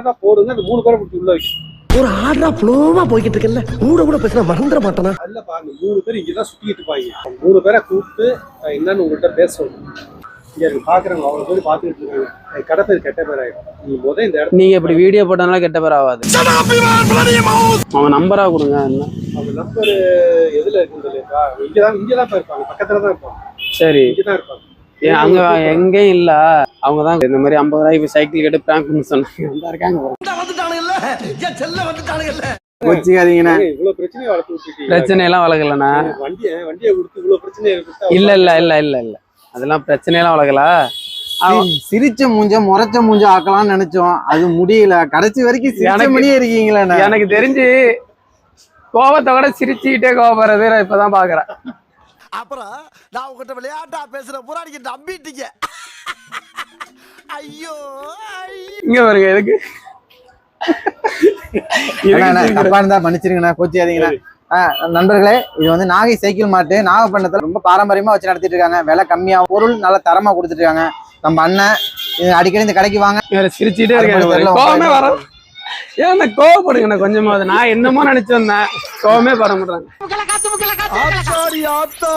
வேணா போடுங்க, அந்த 3 பேரை பிடிச்சி உள்ள வைக்கணும். ஒரு ஆர்டரா ஃப்ளோவா போய்கிட்டு இருக்கல, கூட பேசினா மறந்துட மாட்டானா? இல்ல பாருங்க, 3 பேர் இங்கதான் சுத்திட்டு இருப்பாங்க. 3 பேரை கூப்பிட்டு என்னன்னு உங்கள்கிட்ட பேச சொல்லணும். இங்க இருக்கு பாக்குறவங்க அவ்வளவு பேர் பாத்துக்கிட்டு இருக்காங்க. கடை பேர் கெட்ட பேர் ஆயிடும். நீங்க முதல் இந்த இடத்துல நீங்க இப்படி வீடியோ போட்டனால கெட்ட பேர் ஆகாது. அவங்க நம்பரா கொடுங்க. என்ன அவங்க நம்பர் எதுல இருக்குன்னு சொல்லிருக்கா? இங்கதான் இருப்பாங்க, பக்கத்துலதான் இருப்பாங்க. சரி, இங்கதான் இருப்பாங்க. ஏன் அங்க எங்கேயும் இல்ல. அவங்கதான் இந்த மாதிரி 50 ரூபாய்க்கு சைக்கிள் கேட்டு பிராங்க் பண்ண சொன்னாங்க. அந்த இருக்காங்க வச்சுக்காதீங்கண்ணா. இவ்வளவு பிரச்சனையை வளர்த்து விட்டுருக்கீங்க. பிரச்சனை எல்லாம் வளர்க்கலண்ணா. வண்டியை கொடுத்து இவ்வளவு பிரச்சனையை இல்ல அதெல்லாம் பிரச்சனையெல்லாம் வளர்க்கல. சிரிச்ச மூஞ்ச முறைச்ச மூஞ்ச ஆக்கலாம்னு நினைச்சோம், அது முடியல. கடைசி வரைக்கும் சிரிச்ச மணியே இருக்கீங்களா? எனக்கு தெரிஞ்சு கோபத்தோட சிரிச்சுக்கிட்டே கோபப்படுறது நான் இப்பதான் பாக்குறேன். அப்புறம் நான் உங்ககிட்ட விளையாட்டா பேசுற புறாடிக்கு நம்பிட்டீங்க. ஐயோ இங்க பாருங்க, எதுக்கு தப்பா இருந்தா மன்னிச்சிருங்கண்ணா, கோச்சியாதீங்கண்ணா. நண்பர்களே, இது வந்து நாகை சைக்கிள் மார்ட் நாகப்பட்டினத்துல ரொம்ப பாரம்பரியமா வச்சு நடத்திட்டு இருக்காங்க. விலை கம்மியா, பொருள் நல்ல தரமா கொடுத்துட்டு இருக்காங்க. நம்ம அண்ணன் அடிக்கடி இந்த கடைக்கு வாங்க. சிரிச்சுட்டே இருக்காங்க, கோபமே வர. ஏன் கோவப்படுங்கண்ணா கொஞ்சமாவது? நான் என்னமோ நினைச்சு வந்தேன், கோவமே வர மாட்டாங்க. ஆத்தா